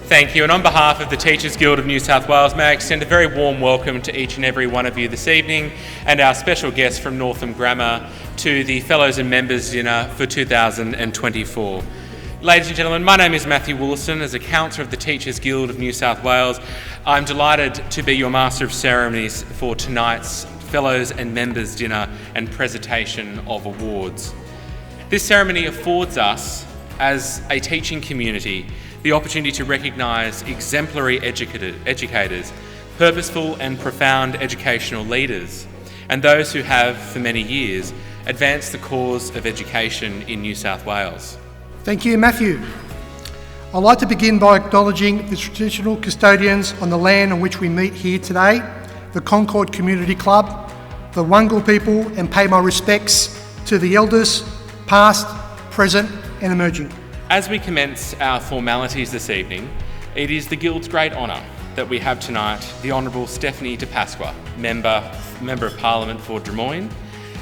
Thank you, and on behalf of the Teachers Guild of New South Wales, may I extend a very warm welcome to each and every one of you this evening and our special guest from Northam Grammar to the Fellows and Members Dinner for 2024. Ladies and gentlemen, my name is Matthew Woolison. As a counsellor of the Teachers Guild of New South Wales, I'm delighted to be your Master of Ceremonies for tonight's Fellows and Members Dinner and presentation of awards. This ceremony affords us, as a teaching community, the opportunity to recognise exemplary educators, purposeful and profound educational leaders, and those who have, for many years, advanced the cause of education in New South Wales. Thank you, Matthew. I'd like to begin by acknowledging the traditional custodians on the land on which we meet here today, the Concord Community Club, the Wungal people, and pay my respects to the elders, past, present and emerging. As we commence our formalities this evening, it is the Guild's great honour that we have tonight the Honourable Stephanie De Pasqua, Member of Parliament for Drummoyne,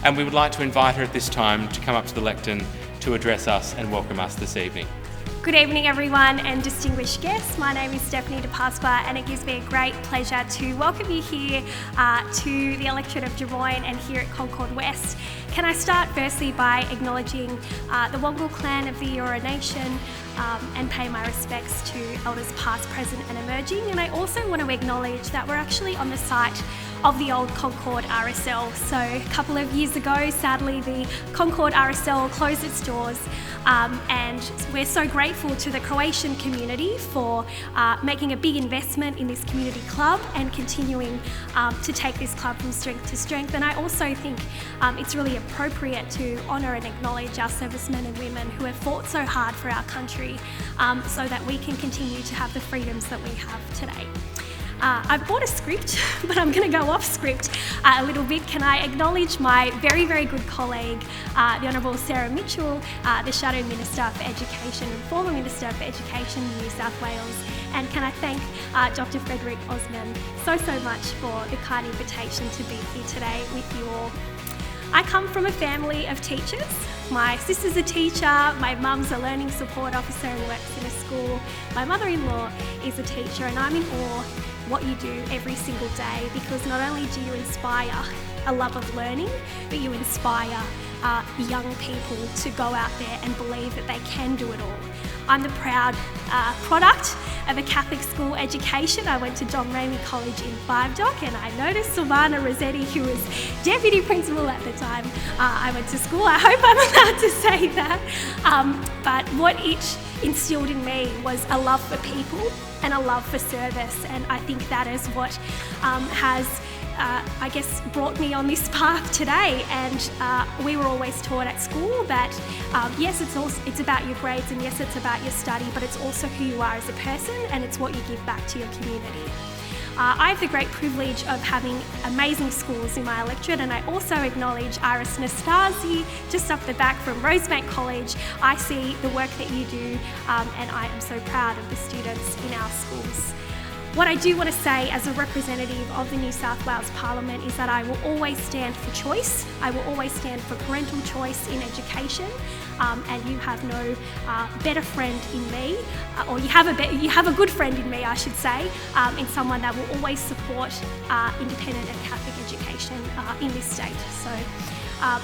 and we would like to invite her at this time to come up to the lectern to address us and welcome us this evening. Good evening everyone and distinguished guests. My name is Stephanie De Pasqua and it gives me a great pleasure to welcome you here to the electorate of Drummoyne and here at Concord West. Can I start firstly by acknowledging the Wungal clan of the Eora Nation and pay my respects to elders past, present and emerging. And I also want to acknowledge that we're actually on the site of the old Concord RSL. So a couple of years ago, sadly, the Concord RSL closed its doors and we're so grateful to the Croatian community for making a big investment in this community club and continuing to take this club from strength to strength. And I also think it's really appropriate to honour and acknowledge our servicemen and women who have fought so hard for our country so that we can continue to have the freedoms that we have today. I've bought a script, but I'm going to go off script a little bit. Can I acknowledge my very, very good colleague, the Honourable Sarah Mitchell, the Shadow Minister for Education and former Minister for Education in New South Wales. And can I thank Dr. Frederick Osman so much for the kind invitation to be here today with you all. I come from a family of teachers. My sister's a teacher, my mum's a learning support officer and works in a school. My mother-in-law is a teacher and I'm in awe what you do every single day because not only do you inspire a love of learning, but you inspire young people to go out there and believe that they can do it all. I'm the proud product of a Catholic school education. I went to John Ramey College in Five Dock and I noticed Silvana Rossetti, who was Deputy Principal at the time I went to school. I hope I'm allowed to say that. But what it instilled in me was a love for people and a love for service, and I think that is what has I guess brought me on this path today. And we were always taught at school that yes, it's about your grades and yes, it's about your study, but it's also who you are as a person and it's what you give back to your community. I have the great privilege of having amazing schools in my electorate, and I also acknowledge Iris Nastasi just up the back from Rosebank College. I see the work that you do and I am so proud of the students in our schools. What I do want to say as a representative of the New South Wales Parliament is that I will always stand for choice. I will always stand for parental choice in education, and you have no better friend in me, or you have a good friend in me, I should say, in someone that will always support independent and Catholic education in this state. So.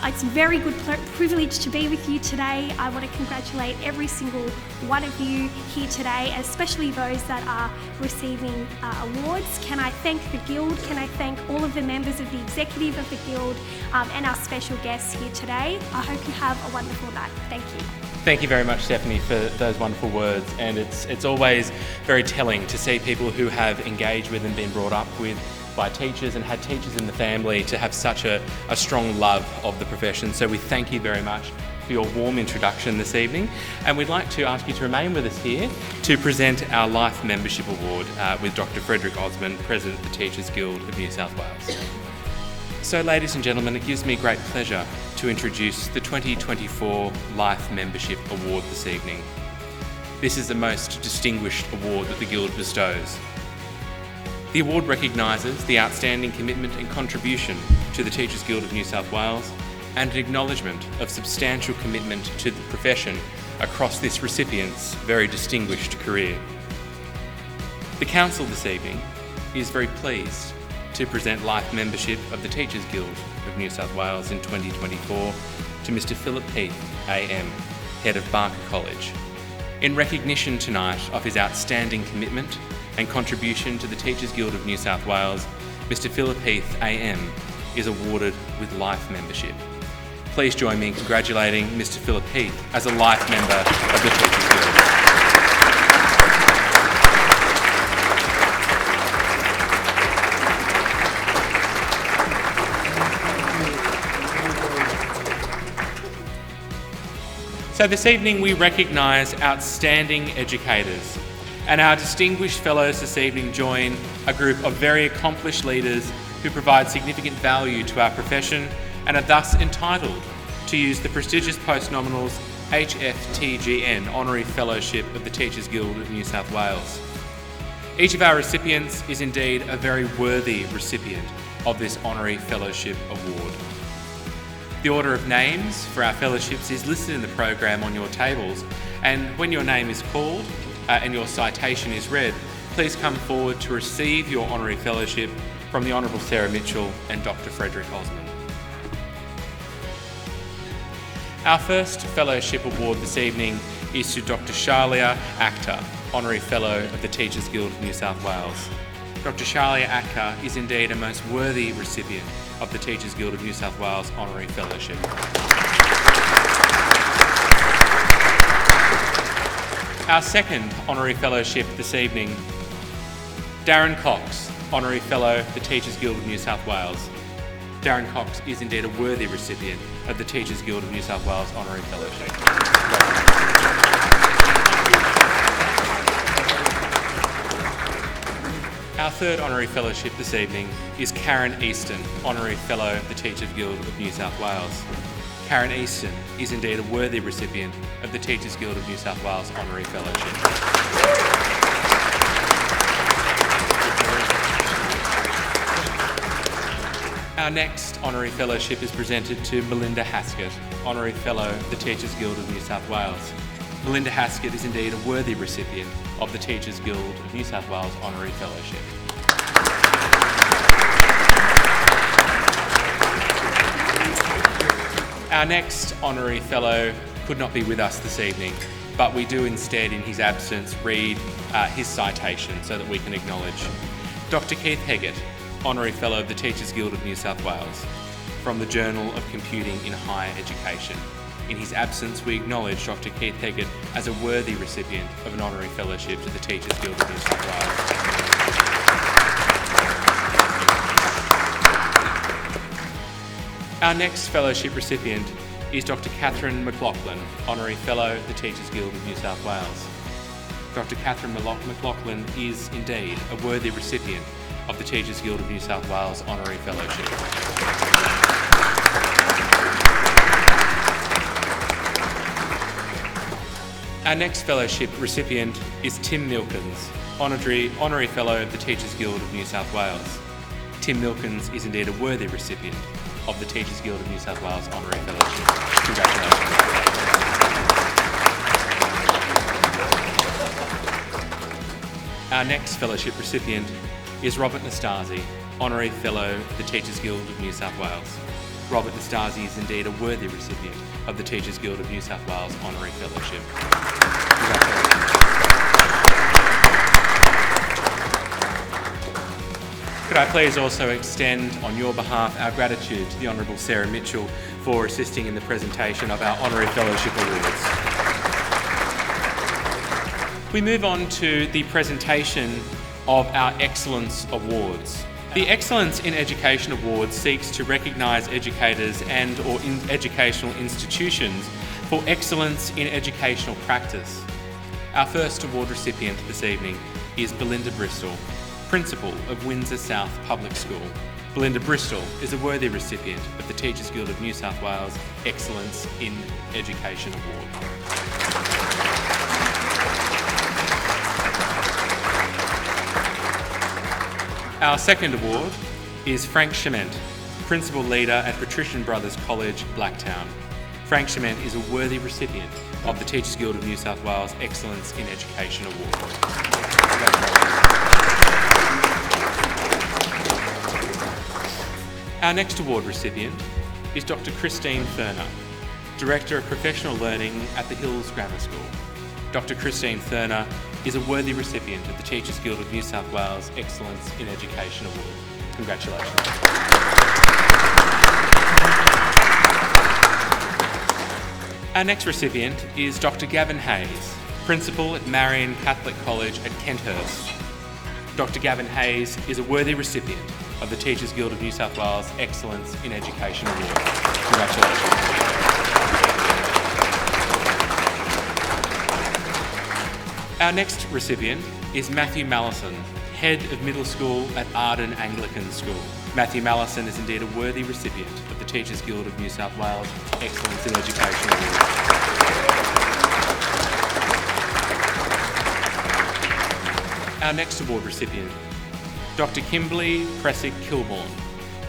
It's a very good privilege to be with you today. I want to congratulate every single one of you here today, especially those that are receiving awards. Can I thank the Guild? Can I thank all of the members of the executive of the Guild and our special guests here today? I hope you have a wonderful night. Thank you. Thank you very much, Stephanie, for those wonderful words. And it's always very telling to see people who have engaged with and been brought up with by teachers and had teachers in the family to have such a strong love of the profession. So we thank you very much for your warm introduction this evening, and we'd like to ask you to remain with us here to present our Life Membership Award with Dr. Frederick Osman, President of the Teachers Guild of New South Wales. So ladies and gentlemen, it gives me great pleasure to introduce the 2024 Life Membership Award this evening. This is the most distinguished award that the Guild bestows. The award recognises the outstanding commitment and contribution to the Teachers Guild of New South Wales and an acknowledgement of substantial commitment to the profession across this recipient's very distinguished career. The Council this evening is very pleased to present life membership of the Teachers Guild of New South Wales in 2024 to Mr Philip Heath, AM, Head of Barker College. In recognition tonight of his outstanding commitment and contribution to the Teachers Guild of New South Wales, Mr Philip Heath, AM, is awarded with life membership. Please join me in congratulating Mr Philip Heath as a life member of the Teachers Guild. So this evening we recognise outstanding educators, and our distinguished fellows this evening join a group of very accomplished leaders who provide significant value to our profession and are thus entitled to use the prestigious postnominals HFTGN Honorary Fellowship of the Teachers Guild of New South Wales. Each of our recipients is indeed a very worthy recipient of this Honorary Fellowship Award. The order of names for our fellowships is listed in the program on your tables, and when your name is called and your citation is read, please come forward to receive your Honorary Fellowship from the Honourable Sarah Mitchell and Dr Frederick Osmond. Our first fellowship award this evening is to Dr Shalia Akhtar, Honorary Fellow of the Teachers Guild of New South Wales. Dr Shalia Akhtar is indeed a most worthy recipient of the Teachers Guild of New South Wales Honorary Fellowship. Our second Honorary Fellowship this evening, Darren Cox, Honorary Fellow of the Teachers Guild of New South Wales. Darren Cox is indeed a worthy recipient of the Teachers Guild of New South Wales Honorary Fellowship. Our third Honorary Fellowship this evening is Karen Easton, Honorary Fellow of the Teachers Guild of New South Wales. Karen Easton is indeed a worthy recipient of the Teachers Guild of New South Wales Honorary Fellowship. Our next Honorary Fellowship is presented to Melinda Haskett, Honorary Fellow of the Teachers Guild of New South Wales. Melinda Haskett is indeed a worthy recipient of the Teachers Guild of New South Wales Honorary Fellowship. Our next Honorary Fellow could not be with us this evening, but we do instead, in his absence, read his citation so that we can acknowledge. Dr Keith Heggett, Honorary Fellow of the Teachers Guild of New South Wales, from the Journal of Computing in Higher Education. In his absence, we acknowledge Dr Keith Heggett as a worthy recipient of an Honorary Fellowship to the Teachers Guild of New South Wales. Our next fellowship recipient is Dr Catherine McLaughlin, Honorary Fellow of the Teachers Guild of New South Wales. Dr Catherine McLaughlin is indeed a worthy recipient of the Teachers Guild of New South Wales Honorary Fellowship. Our next fellowship recipient is Tim Milkins, Honorary Fellow of the Teachers Guild of New South Wales. Tim Milkins is indeed a worthy recipient of the Teachers Guild of New South Wales Honorary Fellowship. Congratulations. Our next fellowship recipient is Robert Nastasi, Honorary Fellow of the Teachers Guild of New South Wales. Robert Nastasi is indeed a worthy recipient of the Teachers Guild of New South Wales Honorary Fellowship. Could I please also extend on your behalf our gratitude to the Honourable Sarah Mitchell for assisting in the presentation of our Honorary Fellowship Awards. We move on to the presentation of our Excellence Awards. The Excellence in Education Award seeks to recognise educators and or educational institutions for excellence in educational practice. Our first award recipient this evening is Belinda Bristol, Principal of Windsor South Public School. Belinda Bristol is a worthy recipient of the Teachers Guild of New South Wales Excellence in Education Award. Our second award is Frank Schement, Principal Leader at Patrician Brothers College, Blacktown. Frank Schement is a worthy recipient of the Teachers Guild of New South Wales Excellence in Education Award. Our next award recipient is Dr. Christine Thurner, Director of Professional Learning at the Hills Grammar School. Dr. Christine Thurner is a worthy recipient of the Teachers Guild of New South Wales Excellence in Education Award. Congratulations. Our next recipient is Dr. Gavin Hayes, Principal at Marion Catholic College at Kenthurst. Dr. Gavin Hayes is a worthy recipient of the Teachers Guild of New South Wales Excellence in Education Award. Congratulations. Our next recipient is Matthew Mallison, Head of Middle School at Arden Anglican School. Matthew Mallison is indeed a worthy recipient of the Teachers Guild of New South Wales Excellence in Education Award. Our next award recipient, Dr. Kimberly Pressick-Kilbourne,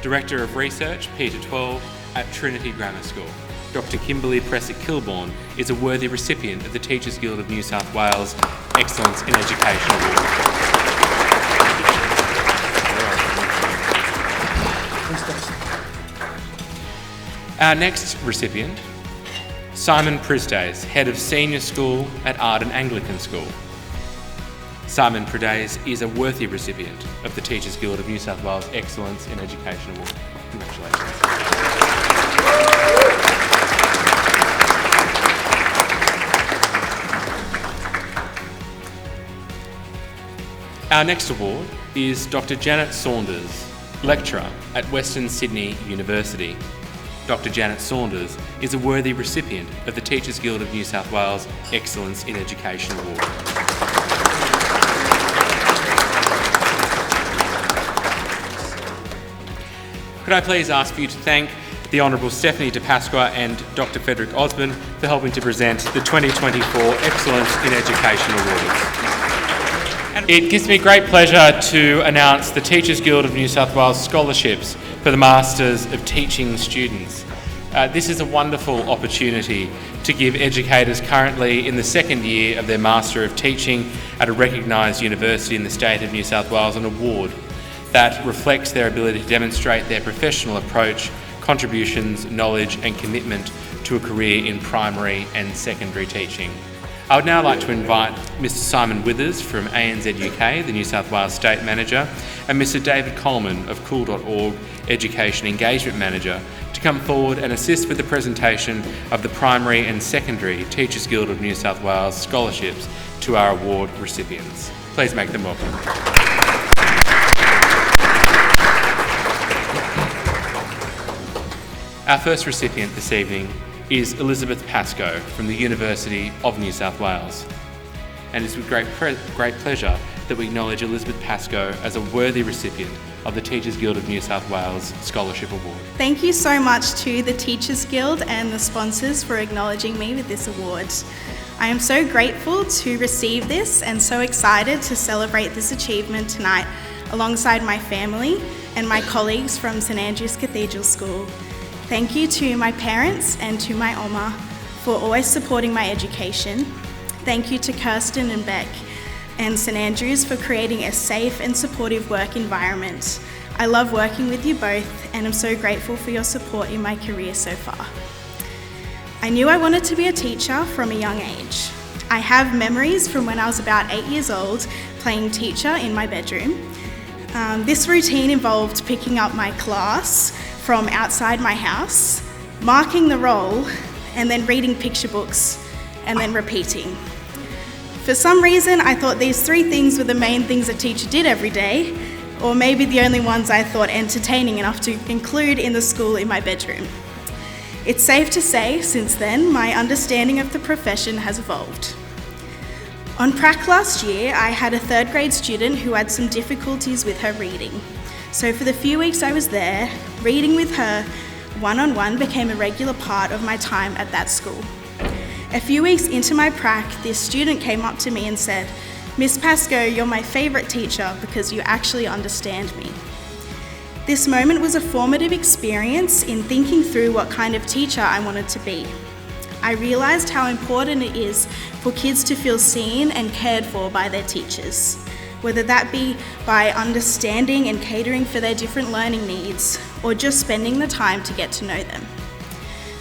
Director of Research, Peter 12 at Trinity Grammar School. Dr. Kimberly Pressick-Kilbourne is a worthy recipient of the Teachers Guild of New South Wales Excellence in Education Award. Our next recipient, Simon Prisdays, Head of Senior School at Arden Anglican School. Simon Prisdays is a worthy recipient of the Teachers Guild of New South Wales Excellence in Education Award. Congratulations. Our next award is Dr. Janet Saunders, Lecturer at Western Sydney University. Dr. Janet Saunders is a worthy recipient of the Teachers Guild of New South Wales Excellence in Education Award. Could I please ask for you to thank the Honourable Stephanie De Pasqua and Dr. Frederick Osborne for helping to present the 2024 Excellence in Education Awards. It gives me great pleasure to announce the Teachers Guild of New South Wales scholarships for the Masters of Teaching students. This is a wonderful opportunity to give educators currently in the second year of their Master of Teaching at a recognised university in the state of New South Wales an award that reflects their ability to demonstrate their professional approach, contributions, knowledge and commitment to a career in primary and secondary teaching. I would now like to invite Mr. Simon Withers from ANZ UK, the New South Wales State Manager, and Mr. David Coleman of Cool.org, Education Engagement Manager, to come forward and assist with the presentation of the Primary and Secondary Teachers Guild of New South Wales scholarships to our award recipients. Please make them welcome. Our first recipient this evening is Elizabeth Pascoe from the University of New South Wales. And it's with great pleasure that we acknowledge Elizabeth Pascoe as a worthy recipient of the Teachers Guild of New South Wales Scholarship Award. Thank you so much to the Teachers Guild and the sponsors for acknowledging me with this award. I am so grateful to receive this and so excited to celebrate this achievement tonight alongside my family and my colleagues from St Andrew's Cathedral School. Thank you to my parents and to my Oma for always supporting my education. Thank you to Kirsten and Beck and St Andrews for creating a safe and supportive work environment. I love working with you both and I'm so grateful for your support in my career so far. I knew I wanted to be a teacher from a young age. I have memories from when I was about 8 years old playing teacher in my bedroom. This routine involved picking up my class from outside my house, marking the roll, and then reading picture books, and then repeating. For some reason, I thought these three things were the main things a teacher did every day, or maybe the only ones I thought entertaining enough to include in the school in my bedroom. It's safe to say, since then, my understanding of the profession has evolved. On prac last year, I had a third grade student who had some difficulties with her reading. So for the few weeks I was there, reading with her one-on-one became a regular part of my time at that school. A few weeks into my prac, this student came up to me and said, "Miss Pascoe, you're my favourite teacher because you actually understand me." This moment was a formative experience in thinking through what kind of teacher I wanted to be. I realised how important it is for kids to feel seen and cared for by their teachers. whether that be by understanding and catering for their different learning needs, or just spending the time to get to know them.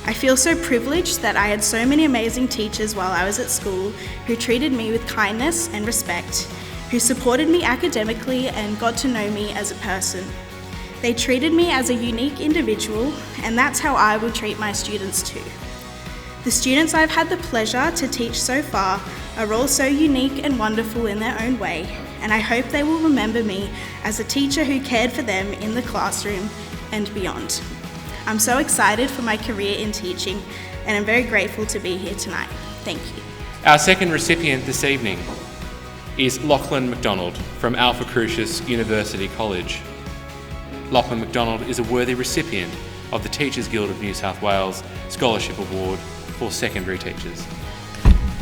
I feel so privileged that I had so many amazing teachers while I was at school who treated me with kindness and respect, who supported me academically and got to know me as a person. They treated me as a unique individual, and that's how I will treat my students too. The students I've had the pleasure to teach so far are all so unique and wonderful in their own way, and I hope they will remember me as a teacher who cared for them in the classroom and beyond. I'm so excited for my career in teaching, and I'm very grateful to be here tonight. Thank you. Our second recipient this evening is Lachlan McDonald from Alpha Crucis University College. Lachlan McDonald is a worthy recipient of the Teachers Guild of New South Wales Scholarship Award for secondary teachers.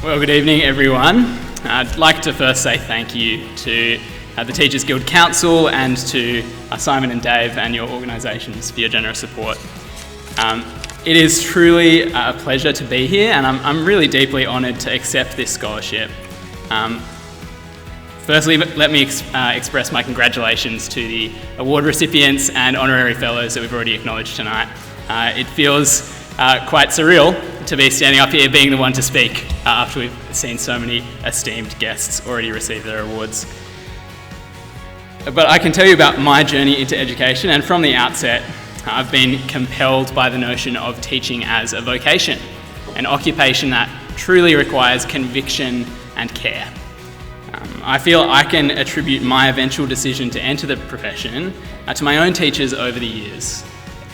Well, good evening everyone. I'd like to first say thank you to the Teachers Guild Council and to Simon and Dave and your organisations for your generous support. It is truly a pleasure to be here, and I'm really deeply honoured to accept this scholarship. Firstly, let me express my congratulations to the award recipients and honorary fellows that we've already acknowledged tonight. It feels quite surreal to be standing up here being the one to speak after we've seen so many esteemed guests already receive their awards. But I can tell you about my journey into education, and from the outset I've been compelled by the notion of teaching as a vocation, an occupation that truly requires conviction and care. I feel I can attribute my eventual decision to enter the profession to my own teachers over the years,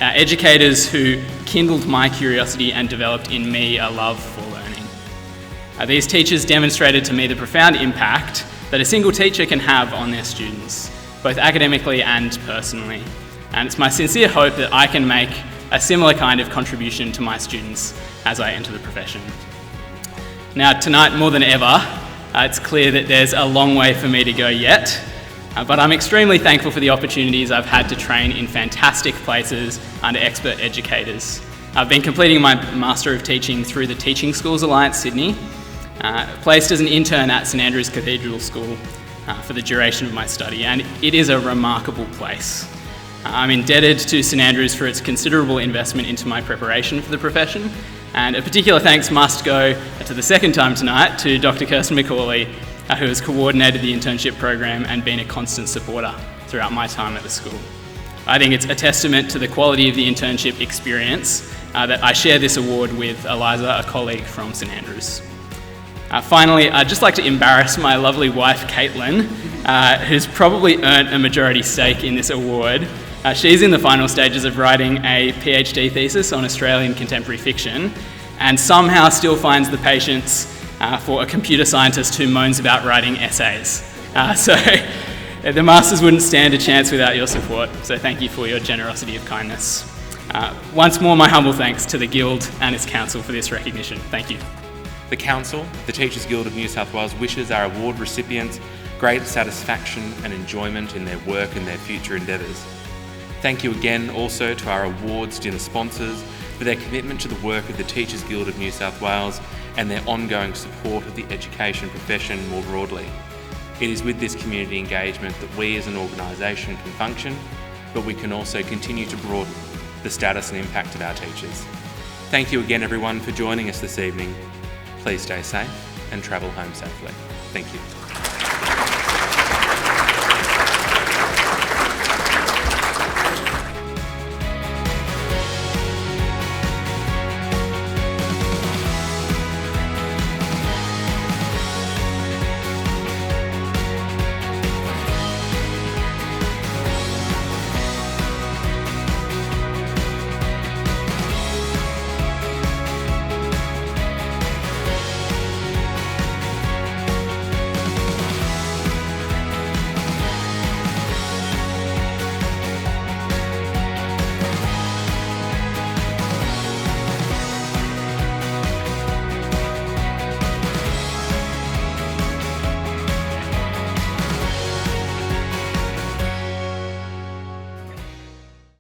educators who kindled my curiosity and developed in me a love for learning. These teachers demonstrated to me the profound impact that a single teacher can have on their students, both academically and personally. And it's my sincere hope that I can make a similar kind of contribution to my students as I enter the profession. Now, tonight more than ever, it's clear that there's a long way for me to go yet, but I'm extremely thankful for the opportunities I've had to train in fantastic places under expert educators. I've been completing my Master of Teaching through the Teaching Schools Alliance Sydney, placed as an intern at St Andrew's Cathedral School for the duration of my study, and it is a remarkable place. I'm indebted to St Andrews for its considerable investment into my preparation for the profession, and a particular thanks must go to the second time tonight to Dr. Kirsten McCauley, who has coordinated the internship program and been a constant supporter throughout my time at the school. I think it's a testament to the quality of the internship experience that I share this award with Eliza, a colleague from St Andrews. Finally, I'd just like to embarrass my lovely wife, Caitlin, who's probably earned a majority stake in this award. She's in the final stages of writing a PhD thesis on Australian contemporary fiction, and somehow still finds the patience for a computer scientist who moans about writing essays. So the Masters wouldn't stand a chance without your support, so thank you for your generosity of kindness. Once more, my humble thanks to the Guild and its council for this recognition. Thank you. The Council, the Teachers Guild of New South Wales, wishes our award recipients great satisfaction and enjoyment in their work and their future endeavours. Thank you again also to our awards dinner sponsors for their commitment to the work of the Teachers Guild of New South Wales and their ongoing support of the education profession more broadly. It is with this community engagement that we as an organisation can function, but we can also continue to broaden the status and impact of our teachers. Thank you again everyone for joining us this evening. Please stay safe and travel home safely. Thank you.